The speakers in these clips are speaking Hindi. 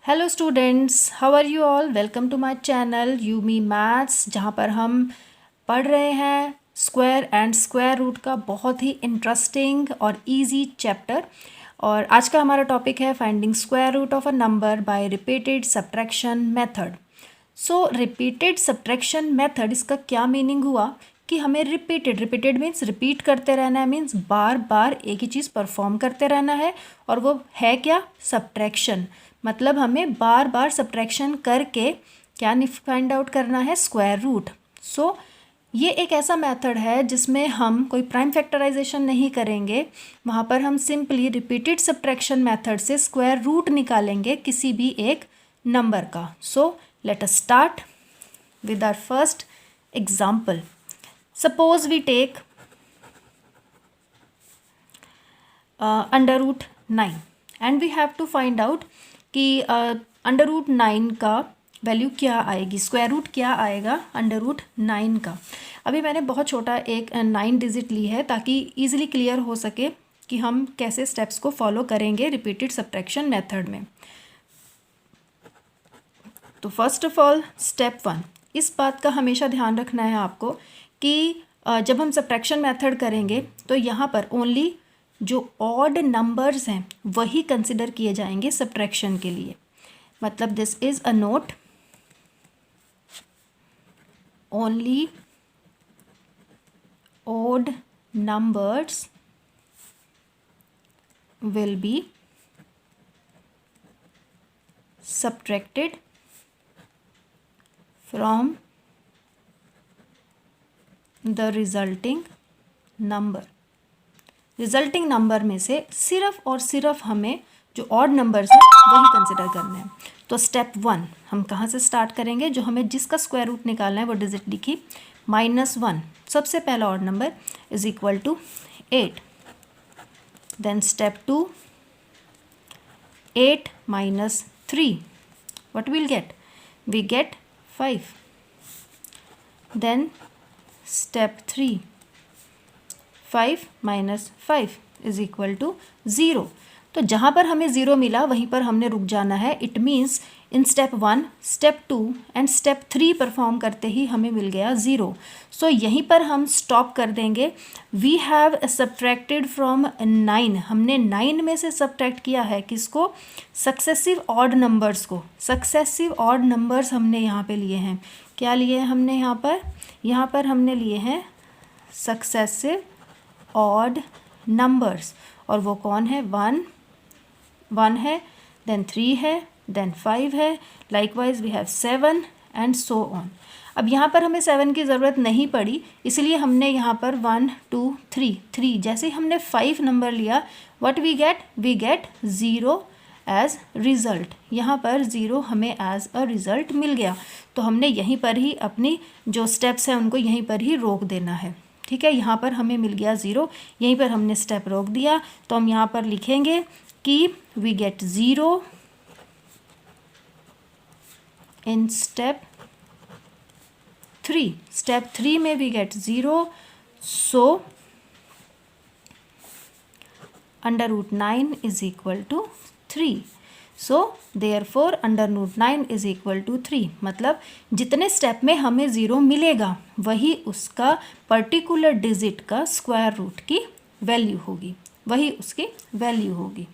Hello students, how are you all. Welcome to my channel Yumi maths, जहाँ पर हम पढ़ रहे हैं स्क्वायर एंड स्क्वायर रूट का बहुत ही इंटरेस्टिंग और इजी चैप्टर। और आज का हमारा टॉपिक है finding square root of a number by repeated subtraction method. So repeated subtraction method, इसका क्या मीनिंग हुआ कि हमें रिपीटेड मीन्स रिपीट करते रहना है, मीन्स बार बार एक ही चीज़ परफॉर्म करते रहना है। और वो है क्या? सब्ट्रैक्शन। मतलब हमें बार बार सब्ट्रैक्शन करके क्या फाइंड आउट करना है? Square root. सो ये एक ऐसा मेथड है जिसमें हम कोई प्राइम फैक्टराइजेशन नहीं करेंगे। वहाँ पर हम सिंपली रिपीटेड सब्ट्रैक्शन मेथड से स्क्वायर रूट निकालेंगे किसी भी एक नंबर का। So let us start with our first example. Suppose we take under root 9 and we have to find out कि अंडर रूट 9 का वैल्यू क्या आएगी, स्क्वायर रूट क्या आएगा अंडर रूट 9 का। अभी मैंने बहुत छोटा एक 9 डिजिट ली है ताकि ईजिली क्लियर हो सके कि हम कैसे स्टेप्स को फॉलो करेंगे रिपीटेड सब्ट्रैक्शन मेथड में। तो फर्स्ट ऑफ ऑल स्टेप 1, इस बात का हमेशा ध्यान रखना है आपको कि जब हम सब्ट्रैक्शन मेथड करेंगे तो यहाँ पर ओनली जो ऑड नंबर्स हैं वही कंसिडर किए जाएंगे सब्ट्रैक्शन के लिए। मतलब this is a note, only odd numbers will be subtracted from the resulting number. Resulting number में से सिर्फ और सिर्फ हमें जो ऑड नंबर्स हैं वही कंसिडर करने हैं। तो स्टेप 1 हम कहाँ से स्टार्ट करेंगे? जो हमें जिसका स्क्वायर रूट निकालना है वो डिजिट लिखी -1, सबसे पहला odd number is equal to 8। Then step 2, 8 minus 3, what we'll get? We get 5. Then step 3, 5 minus 5 is equal to 0. तो जहाँ पर हमें 0 मिला वहीं पर हमने रुक जाना है। It means in step 1, step 2 and step 3 perform करते ही हमें मिल गया 0। सो यहीं पर हम स्टॉप कर देंगे। वी हैव सब्ट्रैक्टेड फ्रॉम 9, हमने 9 में से सब्ट्रैक्ट किया है किसको? सक्सेसिव ऑड नंबर्स को। सक्सेसिव ऑड नंबर्स हमने यहाँ पे लिए हैं। क्या लिए हैं हमने यहाँ पर? यहाँ पर हमने लिए हैं सक्सेसिव ऑड नंबर्स। और वो कौन है? 1 है, देन 3 है, देन 5 है, likewise we have 7 and so on. अब यहाँ पर हमें 7 की ज़रूरत नहीं पड़ी, इसलिए हमने यहाँ पर 1 2 3 जैसे ही हमने 5 नंबर लिया, what we get 0 as result. यहाँ पर 0 हमें एज अ रिज़ल्ट मिल गया। तो हमने यहीं पर ही अपनी जो स्टेप्स हैं उनको यहीं पर ही रोक देना है। ठीक है, यहाँ पर हमें मिल गया 0, यहीं पर हमने स्टेप रोक दिया। तो हम यहाँ पर लिखेंगे कि we get 0 in step 3। Step 3 में we get 0, so under root 9 is equal to 3। So therefore under root 9 is equal to 3। मतलब जितने स्टेप में हमें 0 मिलेगा वही उसका पर्टिकुलर डिजिट का स्क्वायर रूट की वैल्यू होगी, वही उसकी वैल्यू होगी।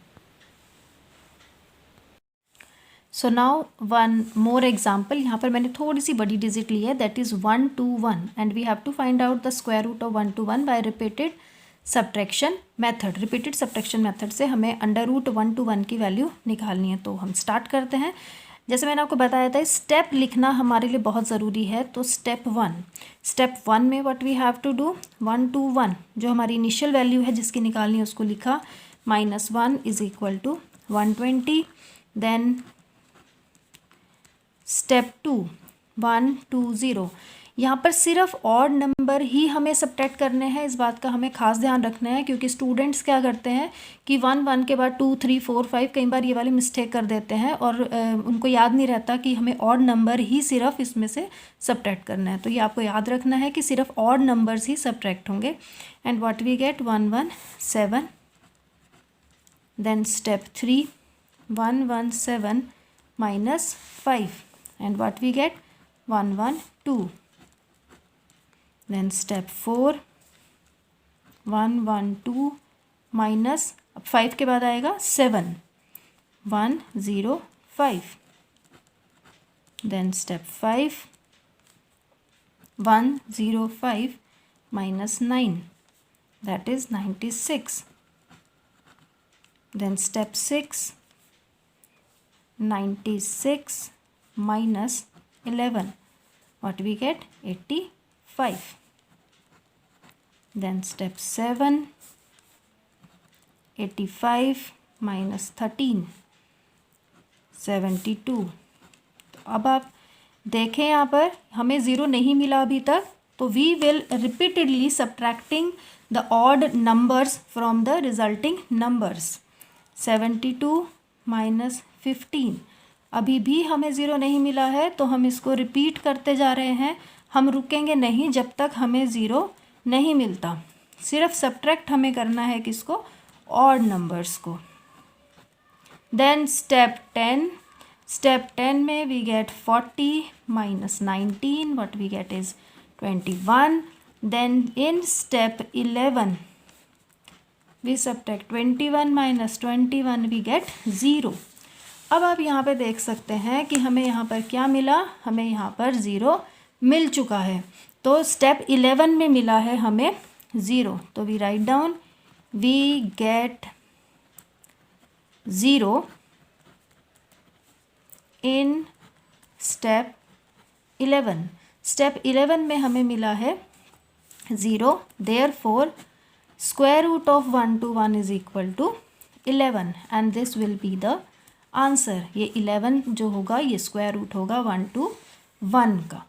So now one more example. यहाँ पर मैंने थोड़ी सी बड़ी डिजिट ली है, that is 1 2 1 and we have to find out the square root of 1 2 1 by repeated subtraction method. Repeated subtraction method से हमें अंडर रूट 1 2 1 की वैल्यू निकालनी है। तो हम स्टार्ट करते हैं। जैसे मैंने आपको बताया था, स्टेप लिखना हमारे लिए बहुत ज़रूरी है। तो स्टेप 1 में what we have to do, 1 2 1 जो हमारी इनिशियल वैल्यू है जिसकी निकालनी है उसको लिखा, -1 is equal to 120। Then step 2, 1 2 0, यहाँ पर सिर्फ ऑड नंबर ही हमें सब्ट्रैक्ट करने हैं। इस बात का हमें खास ध्यान रखना है क्योंकि स्टूडेंट्स क्या करते हैं कि 1 1 के बाद 2 3 4 5 कई बार ये वाली मिस्टेक कर देते हैं और उनको याद नहीं रहता कि हमें ऑड नंबर ही सिर्फ इसमें से सब्ट्रैक्ट करना है। तो ये आपको याद रखना है कि सिर्फ ऑड नंबर्स ही सब्ट्रैक्ट होंगे। And what we get 1 1 7। Then step 3, 1 1 7 minus 5. And what we get? 1, 1, 2. Then step 4, 1, 1, 2 minus, अब 5 के बाद आएगा 7, 1, 0, 5. Then step 5, 1, 0, 5 minus 9, that is 96. Then step 6, 96 minus 11, what we get? 85. Then step 7, 85 minus 13, 72. अब आप देखें यहाँ पर हमें ज़ीरो नहीं मिला अभी तक, तो we will repeatedly subtracting the odd numbers from the resulting numbers. 72 minus 15, अभी भी हमें ज़ीरो नहीं मिला है, तो हम इसको रिपीट करते जा रहे हैं. हम रुकेंगे नहीं जब तक हमें ज़ीरो नहीं मिलता. सिर्फ सब्ट्रैक्ट हमें करना है किसको? ऑड नंबर्स को. Then step 10. स्टेप 10 में we get 40 minus 19, what we get is 21. Then in step 11 we subtract 21 minus 21, we get 0. अब आप यहाँ पे देख सकते हैं कि हमें यहाँ पर क्या मिला? हमें यहाँ पर 0 मिल चुका है. तो स्टेप 11 में मिला है हमें 0, तो we write down we get 0 in step 11. Step 11 में हमें मिला है 0, therefore square root of 1 to 1 is equal to 11 and this will be the answer. ये 11 जो होगा ये स्क्वायर रूट होगा 1 to 1 का.